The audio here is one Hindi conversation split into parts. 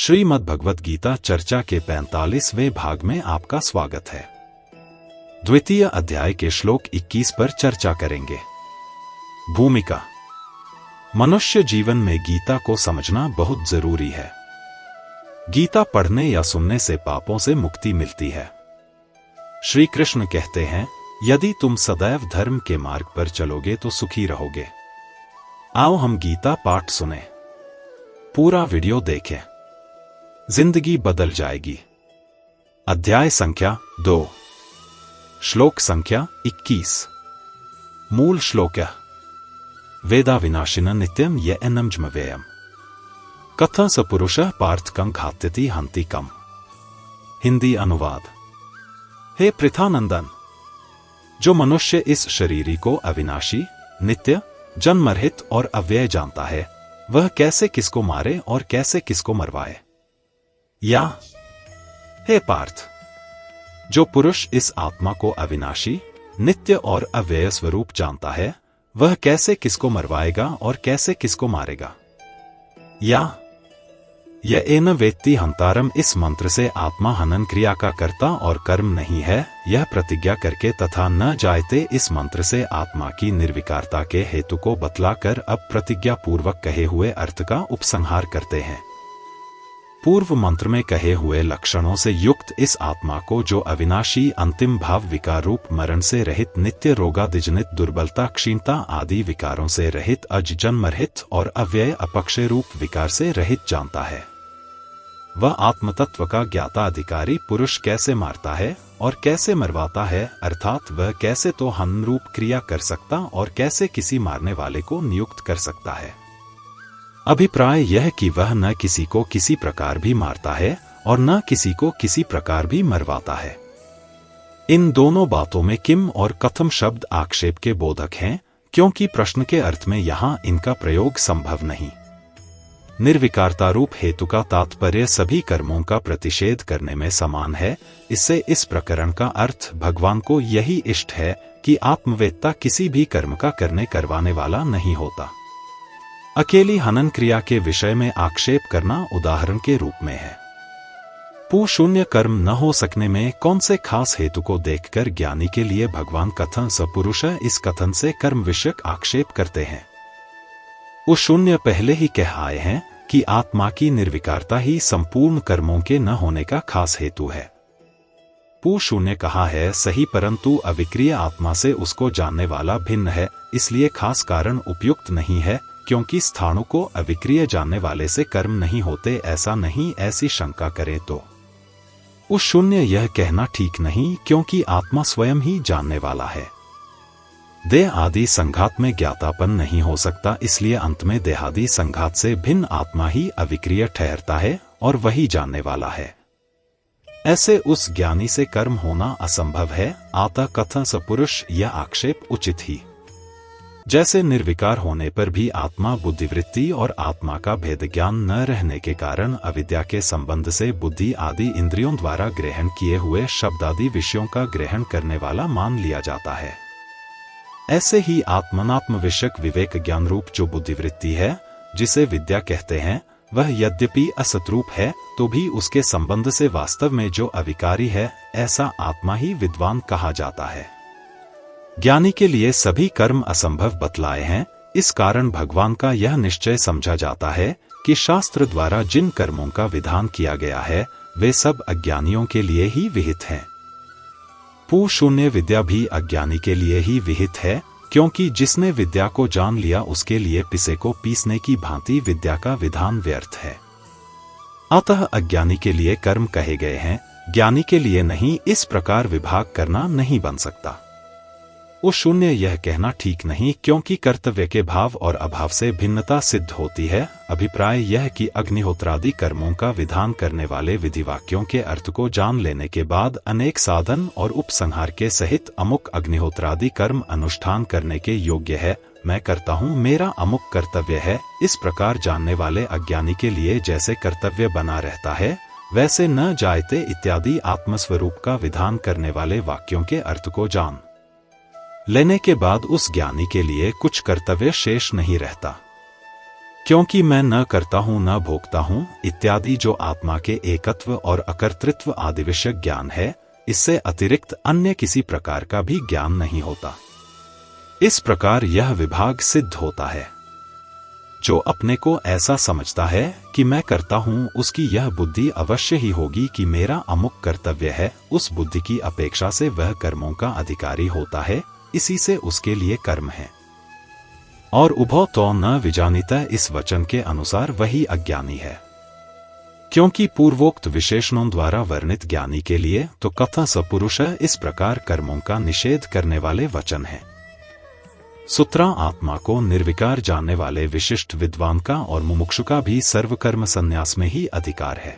श्रीमद् भगवत गीता चर्चा के 45वें भाग में आपका स्वागत है। द्वितीय अध्याय के श्लोक 21 पर चर्चा करेंगे। भूमिका। मनुष्य जीवन में गीता को समझना बहुत जरूरी है। गीता पढ़ने या सुनने से पापों से मुक्ति मिलती है। श्री कृष्ण कहते हैं, यदि तुम सदैव धर्म के मार्ग पर चलोगे तो सुखी रहोगे। आओ हम गीता पाठ सुने। पूरा वीडियो देखें, जिंदगी बदल जाएगी। अध्याय संख्या 2, श्लोक संख्या 21। मूल श्लोक। वेदा विनाशिन नित्यम ये एनम व्ययम कथं स पुरुषः पार्थ कं घात्यति हन्ति कम। हिंदी अनुवाद। हे पृथानंदन, जो मनुष्य इस शरीरी को अविनाशी, नित्य, जन्मरहित और अव्यय जानता है, वह कैसे किसको मारे और कैसे किसको मरवाए। या हे पार्थ, जो पुरुष इस आत्मा को अविनाशी, नित्य और अव्यय स्वरूप जानता है, वह कैसे किसको मरवाएगा और कैसे किसको मारेगा। या यह एन वेत्ति हंतारम, इस मंत्र से आत्मा हनन क्रिया का कर्ता और कर्म नहीं है, यह प्रतिज्ञा करके तथा न जायते इस मंत्र से आत्मा की निर्विकारता के हेतु को बतलाकर अब प्रतिज्ञा पूर्वक कहे हुए अर्थ का उपसंहार करते हैं। पूर्व मंत्र में कहे हुए लक्षणों से युक्त इस आत्मा को, जो अविनाशी, अंतिम भाव विकार रूप मरण से रहित, नित्य, रोगादिजनित दुर्बलता, क्षीणता आदि विकारों से रहित, अज जन्मरहित और अव्यय अपक्षय रूप विकार से रहित जानता है, वह आत्मतत्व का ज्ञाता अधिकारी पुरुष कैसे मारता है और कैसे मरवाता है, अर्थात वह कैसे तो हनन रूप क्रिया कर सकता और कैसे किसी मारने वाले को नियुक्त कर सकता है। अभिप्राय यह कि वह न किसी को किसी प्रकार भी मारता है और न किसी को किसी प्रकार भी मरवाता है। इन दोनों बातों में किम और कथम शब्द आक्षेप के बोधक हैं, क्योंकि प्रश्न के अर्थ में यहां इनका प्रयोग संभव नहीं। निर्विकारता रूप हेतु का तात्पर्य सभी कर्मों का प्रतिषेध करने में समान है। इससे इस प्रकरण का अर्थ भगवान को यही इष्ट है कि आत्मवेत्ता किसी भी कर्म का करने करवाने वाला नहीं होता। अकेली हनन क्रिया के विषय में आक्षेप करना उदाहरण के रूप में है। शून्य कर्म न हो सकने में कौन से खास हेतु को देखकर ज्ञानी के लिए भगवान कथन स पुरुष, इस कथन से कर्म विषयक आक्षेप करते हैं। शून्य पहले ही कह आए हैं कि आत्मा की निर्विकारता ही संपूर्ण कर्मों के न होने का खास हेतु है। शून्य कहा है सही, परंतु अविक्रिय आत्मा से उसको जानने वाला भिन्न है, इसलिए खास कारण उपयुक्त नहीं है, क्योंकि स्थाणु को अविक्रिय जानने वाले से कर्म नहीं होते, ऐसा नहीं, ऐसी शंका करें तो शून्य यह कहना ठीक नहीं, क्योंकि आत्मा स्वयं ही जानने वाला है। देह आदि संघात में ज्ञातापन नहीं हो सकता, इसलिए अंत में देहादि संघात से भिन्न आत्मा ही अविक्रिय ठहरता है और वही जानने वाला है। ऐसे उस ज्ञानी से कर्म होना असंभव है। आता कथन स पुरुष, यह आक्षेप उचित ही। जैसे निर्विकार होने पर भी आत्मा बुद्धिवृत्ति और आत्मा का भेद ज्ञान न रहने के कारण अविद्या के संबंध से बुद्धि आदि इंद्रियों द्वारा ग्रहण किए हुए शब्दादि विषयों का ग्रहण करने वाला मान लिया जाता है, ऐसे ही आत्मनात्म विषयक विवेक ज्ञान रूप जो बुद्धिवृत्ति है, जिसे विद्या कहते हैं, वह यद्यपि असतरूप है तो भी उसके संबंध से वास्तव में जो अविकारी है, ऐसा आत्मा ही विद्वान कहा जाता है। ज्ञानी के लिए सभी कर्म असंभव बतलाए हैं। इस कारण भगवान का यह निश्चय समझा जाता है कि शास्त्र द्वारा जिन कर्मों का विधान किया गया है, वे सब अज्ञानियों के लिए ही विहित हैं। शून्य विद्या भी अज्ञानी के लिए ही विहित है, क्योंकि जिसने विद्या को जान लिया उसके लिए पिसे को पीसने की भांति विद्या का विधान व्यर्थ है। अतः अज्ञानी के लिए कर्म कहे गए हैं, ज्ञानी के लिए नहीं। इस प्रकार विभाग करना नहीं बन सकता। शून्य यह कहना ठीक नहीं, क्योंकि कर्तव्य के भाव और अभाव से भिन्नता सिद्ध होती है। अभिप्राय यह कि अग्निहोत्रादि कर्मों का विधान करने वाले विधिवाक्यों के अर्थ को जान लेने के बाद अनेक साधन और उपसंहार के सहित अमुक अग्निहोत्रादि कर्म अनुष्ठान करने के योग्य है। मैं करता हूँ, मेरा अमुक कर्तव्य है, इस प्रकार जानने वाले अज्ञानी के लिए जैसे कर्तव्य बना रहता है, वैसे न जायते इत्यादि आत्मस्वरूप का विधान करने वाले वाक्यों के अर्थ को जान लेने के बाद उस ज्ञानी के लिए कुछ कर्तव्य शेष नहीं रहता। क्योंकि मैं न करता हूँ न भोगता हूँ इत्यादि जो आत्मा के एकत्व और अकर्तृत्व आदि विषय ज्ञान है, इससे अतिरिक्त अन्य किसी प्रकार का भी ज्ञान नहीं होता। इस प्रकार यह विभाग सिद्ध होता है। जो अपने को ऐसा समझता है कि मैं करता हूँ, उसकी यह बुद्धि अवश्य ही होगी कि मेरा अमुक कर्तव्य है। उस बुद्धि की अपेक्षा से वह कर्मों का अधिकारी होता है, इसी से उसके लिए कर्म है। और उभौ तो न विजानीतः, इस वचन के अनुसार वही अज्ञानी है। क्योंकि पूर्वोक्त विशेषणों द्वारा वर्णित ज्ञानी के लिए तो कथा सपुरुष इस प्रकार कर्मों का निषेध करने वाले वचन हैं। सूत्रा आत्मा को निर्विकार जानने वाले विशिष्ट विद्वान का और मुमुक्षु का भी सर्वकर्म संन्यास में ही अधिकार है।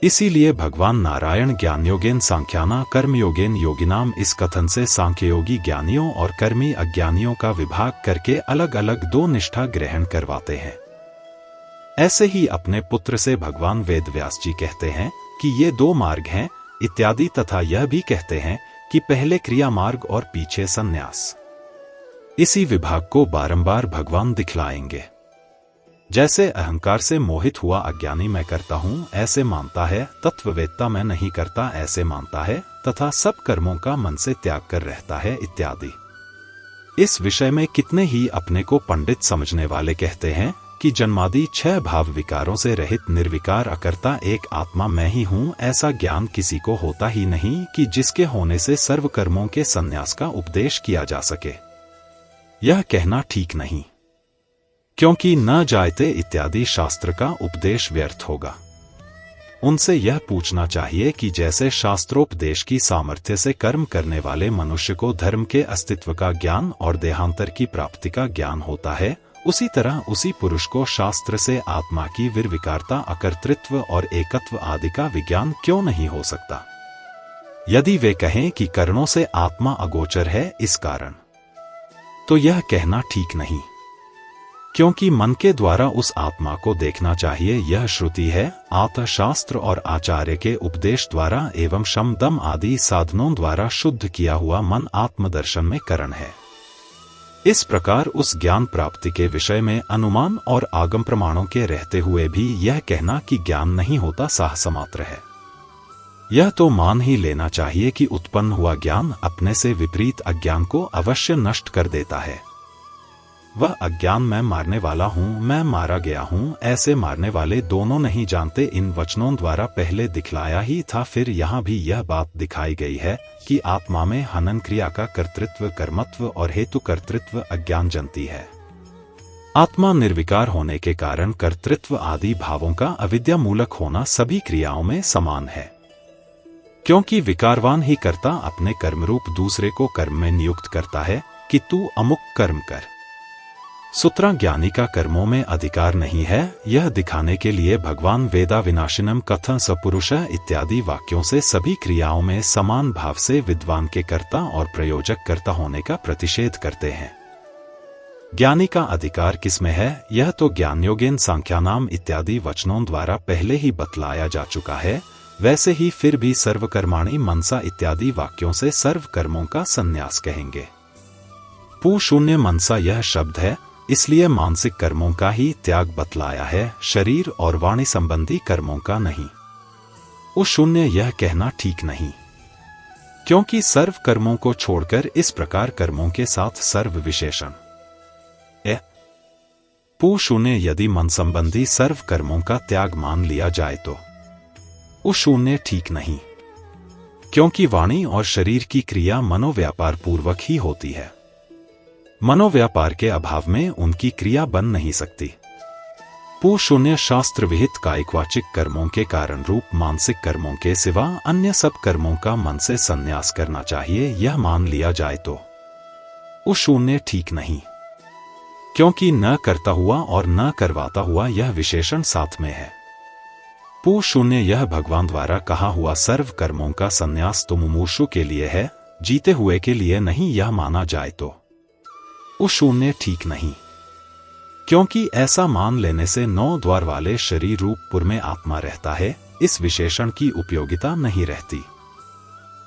इसीलिए भगवान नारायण ज्ञानयोगेन सांख्याना कर्मयोगेन योगिनाम इस कथन से सांख्ययोगी ज्ञानियों और कर्मी अज्ञानियों का विभाग करके अलग अलग दो निष्ठा ग्रहण करवाते हैं। ऐसे ही अपने पुत्र से भगवान वेदव्यास जी कहते हैं कि ये दो मार्ग हैं इत्यादि, तथा यह भी कहते हैं कि पहले क्रिया मार्ग और पीछे संन्यास। इसी विभाग को बारंबार भगवान दिखलाएंगे। जैसे अहंकार से मोहित हुआ अज्ञानी मैं करता हूँ ऐसे मानता है, तत्ववेत्ता मैं नहीं करता ऐसे मानता है, तथा सब कर्मों का मन से त्याग कर रहता है इत्यादि। इस विषय में कितने ही अपने को पंडित समझने वाले कहते हैं कि जन्मादि 6 भाव विकारों से रहित निर्विकार अकर्ता एक आत्मा मैं ही हूँ। ऐसा ज्ञान किसी को होता ही नहीं कि जिसके होने से सर्व कर्मों के संन्यास का उपदेश किया जा सके। यह कहना ठीक नहीं, क्योंकि न जायते इत्यादि शास्त्र का उपदेश व्यर्थ होगा। उनसे यह पूछना चाहिए कि जैसे शास्त्रोपदेश की सामर्थ्य से कर्म करने वाले मनुष्य को धर्म के अस्तित्व का ज्ञान और देहांतर की प्राप्ति का ज्ञान होता है, उसी तरह उसी पुरुष को शास्त्र से आत्मा की विरविकारता, अकर्तृत्व और एकत्व आदि का विज्ञान क्यों नहीं हो सकता। यदि वे कहें कि कर्णों से आत्मा अगोचर है इस कारण, तो यह कहना ठीक नहीं, क्योंकि मन के द्वारा उस आत्मा को देखना चाहिए। यह श्रुति है, आत्म शास्त्र और आचार्य के उपदेश द्वारा एवं शम दम आदि साधनों द्वारा शुद्ध किया हुआ मन आत्मदर्शन में करण है। इस प्रकार उस ज्ञान प्राप्ति के विषय में अनुमान और आगम प्रमाणों के रहते हुए भी यह कहना कि ज्ञान नहीं होता साहस मात्र है। यह तो मान ही लेना चाहिए कि उत्पन्न हुआ ज्ञान अपने से विपरीत अज्ञान को अवश्य नष्ट कर देता है। वह अज्ञान मैं मारने वाला हूँ, मैं मारा गया हूँ, ऐसे मारने वाले दोनों नहीं जानते। इन वचनों द्वारा पहले दिखलाया ही था, फिर यहाँ भी यह बात दिखाई गई है कि आत्मा में हनन क्रिया का कर्तृत्व, कर्मत्व और हेतु कर्तृत्व अज्ञान जनती है। आत्मा निर्विकार होने के कारण कर्तृत्व आदि भावों का अविद्या मूलक होना सभी क्रियाओं में समान है, क्योंकि विकारवान ही कर्ता अपने कर्मरूप दूसरे को कर्म में नियुक्त करता है कि तू अमुक कर्म कर। सूत्रा ज्ञानी का कर्मों में अधिकार नहीं है, यह दिखाने के लिए भगवान वेदा विनाशिनम कथन सपुरुष इत्यादि वाक्यों से सभी क्रियाओं में समान भाव से विद्वान के कर्ता और प्रयोजक कर्ता होने का प्रतिषेध करते हैं। ज्ञानी का अधिकार किसमें है, यह तो ज्ञानयोगेन सांख्यानाम इत्यादि वचनों द्वारा पहले ही बतलाया जा चुका है। वैसे ही फिर भी सर्वकर्माणि मनसा इत्यादि वाक्यों से सर्व कर्मों का संन्यास कहेंगे। पू शून्य मनसा यह शब्द है, इसलिए मानसिक कर्मों का ही त्याग बतलाया है, शरीर और वाणी संबंधी कर्मों का नहीं। उस शून्य यह कहना ठीक नहीं, क्योंकि सर्व कर्मों को छोड़कर इस प्रकार कर्मों के साथ सर्व विशेषण पू शून्य यदि मन संबंधी सर्व कर्मों का त्याग मान लिया जाए तो उस शून्य ठीक नहीं, क्योंकि वाणी और शरीर की क्रिया मनोव्यापार पूर्वक ही होती है। मनोव्यापार के अभाव में उनकी क्रिया बन नहीं सकती। पू शून्य शास्त्र विहित कायिकवाचिक कर्मों के कारण रूप मानसिक कर्मों के सिवा अन्य सब कर्मों का मन से संन्यास करना चाहिए, यह मान लिया जाए तो उस शून्य ठीक नहीं, क्योंकि न करता हुआ और न करवाता हुआ यह विशेषण साथ में है। पू शून्य यह भगवान द्वारा कहा हुआ सर्व कर्मों का संन्यास तो मुमूर्षु के लिए है, जीते हुए के लिए नहीं, यह माना जाए तो उस शून्य ठीक नहीं, क्योंकि ऐसा मान लेने से 9 द्वार वाले शरीर रूप पुर में आत्मा रहता है, इस विशेषण की उपयोगिता नहीं रहती।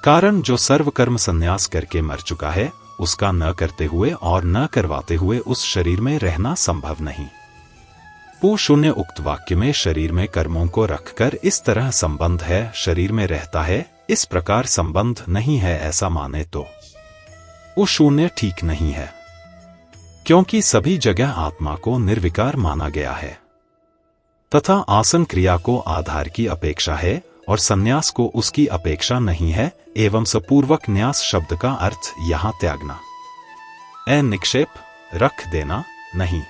कारण जो सर्व कर्म संन्यास करके मर चुका है, उसका न करते हुए और न करवाते हुए उस शरीर में रहना संभव नहीं। शून्य उक्त वाक्य में शरीर में कर्मों को रखकर इस तरह संबंध है, शरीर में रहता है, इस प्रकार संबंध नहीं है, ऐसा माने तो शून्य ठीक नहीं है, क्योंकि सभी जगह आत्मा को निर्विकार माना गया है तथा आसन क्रिया को आधार की अपेक्षा है और संन्यास को उसकी अपेक्षा नहीं है। एवं सपूर्वक न्यास शब्द का अर्थ यहां त्यागना, निक्षेप, रख देना नहीं।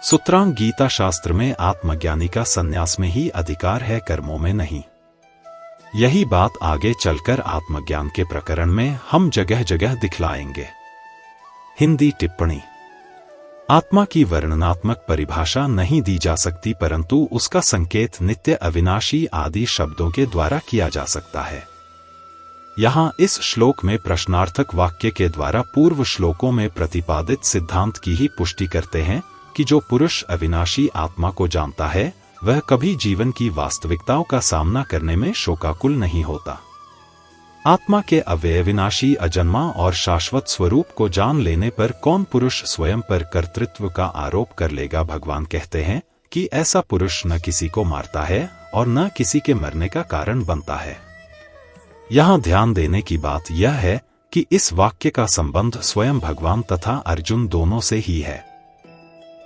सूत्रांग गीता शास्त्र में आत्मज्ञानी का संन्यास में ही अधिकार है, कर्मों में नहीं। यही बात आगे चलकर आत्मज्ञान के प्रकरण में हम जगह जगह दिखलाएंगे। हिंदी टिप्पणी। आत्मा की वर्णनात्मक परिभाषा नहीं दी जा सकती, परंतु उसका संकेत नित्य, अविनाशी आदि शब्दों के द्वारा किया जा सकता है। यहाँ इस श्लोक में प्रश्नार्थक वाक्य के द्वारा पूर्व श्लोकों में प्रतिपादित सिद्धांत की ही पुष्टि करते हैं कि जो पुरुष अविनाशी आत्मा को जानता है वह कभी जीवन की वास्तविकताओं का सामना करने में शोकाकुल नहीं होता। आत्मा के अविनाशी, अजन्मा और शाश्वत स्वरूप को जान लेने पर कौन पुरुष स्वयं पर कर्तृत्व का आरोप कर लेगा। भगवान कहते हैं कि ऐसा पुरुष न किसी को मारता है और न किसी के मरने का कारण बनता है। यहाँ ध्यान देने की बात यह है कि इस वाक्य का संबंध स्वयं भगवान तथा अर्जुन दोनों से ही है।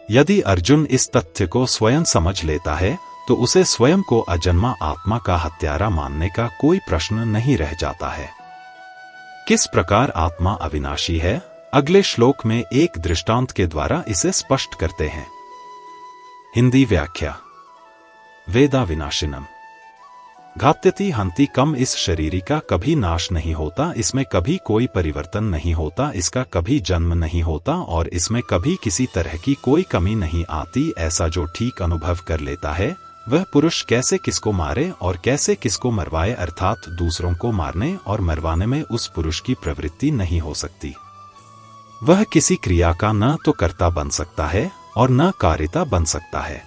यदि अर्जुन इस तथ्य को स्वयं समझ लेता है तो उसे स्वयं को अजन्मा आत्मा का हत्यारा मानने का कोई प्रश्न नहीं रह जाता है। किस प्रकार आत्मा अविनाशी है, अगले श्लोक में एक दृष्टांत के द्वारा इसे स्पष्ट करते हैं। हिंदी व्याख्या। वेदा विनाशिनम घात्यति हंति कम। इस शरीर का कभी नाश नहीं होता, इसमें कभी कोई परिवर्तन नहीं होता, इसका कभी जन्म नहीं होता और इसमें कभी किसी तरह की कोई कमी नहीं आती। ऐसा जो ठीक अनुभव कर लेता है वह पुरुष कैसे किसको मारे और कैसे किसको मरवाए, अर्थात दूसरों को मारने और मरवाने में उस पुरुष की प्रवृत्ति नहीं हो सकती। वह किसी क्रिया का न तो कर्ता बन सकता है और न कारिता बन सकता है।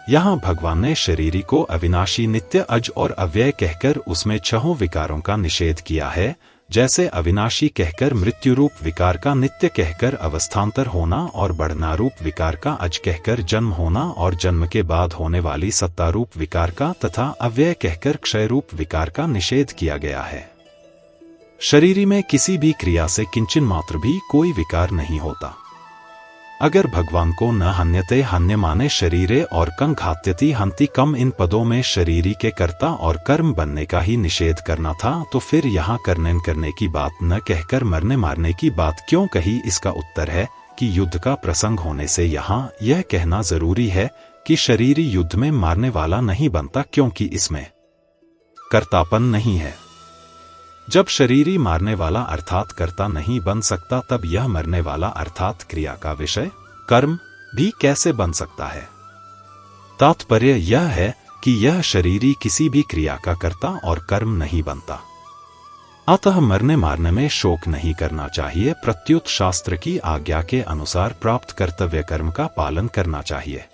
यहाँ भगवान ने शरीरी को अविनाशी, नित्य, अज और अव्यय कहकर उसमें छहों विकारों का निषेध किया है। जैसे अविनाशी कहकर मृत्यु रूप विकार का, नित्य कहकर अवस्थांतर होना और बढ़ना रूप विकार का, अज कहकर जन्म होना और जन्म के बाद होने वाली सत्ता रूप विकार का तथा अव्यय कहकर क्षय रूप विकार का निषेध किया गया है। शरीरी में किसी भी क्रिया से किंचन मात्र भी कोई विकार नहीं होता। अगर भगवान को न हन्यते हन्य माने शरीरे और कं घात्यति हंति कम, इन पदों में शरीरी के कर्ता और कर्म बनने का ही निषेध करना था, तो फिर यहाँ करने की बात न कहकर मरने मारने की बात क्यों कही? इसका उत्तर है कि युद्ध का प्रसंग होने से यहाँ यह कहना जरूरी है कि शरीरी युद्ध में मारने वाला नहीं बनता, क्योंकि इसमें कर्तापन नहीं है। जब शरीरी मारने वाला अर्थात कर्ता नहीं बन सकता, तब यह मरने वाला अर्थात क्रिया का विषय कर्म भी कैसे बन सकता है? तात्पर्य यह है कि यह शरीरी किसी भी क्रिया का कर्ता और कर्म नहीं बनता। अतः मरने मारने में शोक नहीं करना चाहिए, प्रत्युत शास्त्र की आज्ञा के अनुसार प्राप्त कर्तव्य कर्म का पालन करना चाहिए।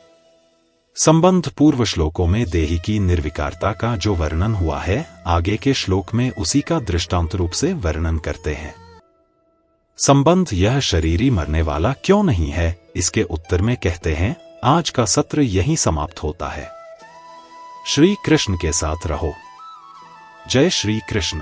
संबंध पूर्व श्लोकों में देही की निर्विकारता का जो वर्णन हुआ है, आगे के श्लोक में उसी का दृष्टांत रूप से वर्णन करते हैं। संबंध यह शरीरी मरने वाला क्यों नहीं है, इसके उत्तर में कहते हैं, आज का सत्र यहीं समाप्त होता है। श्री कृष्ण के साथ रहो। जय श्री कृष्ण।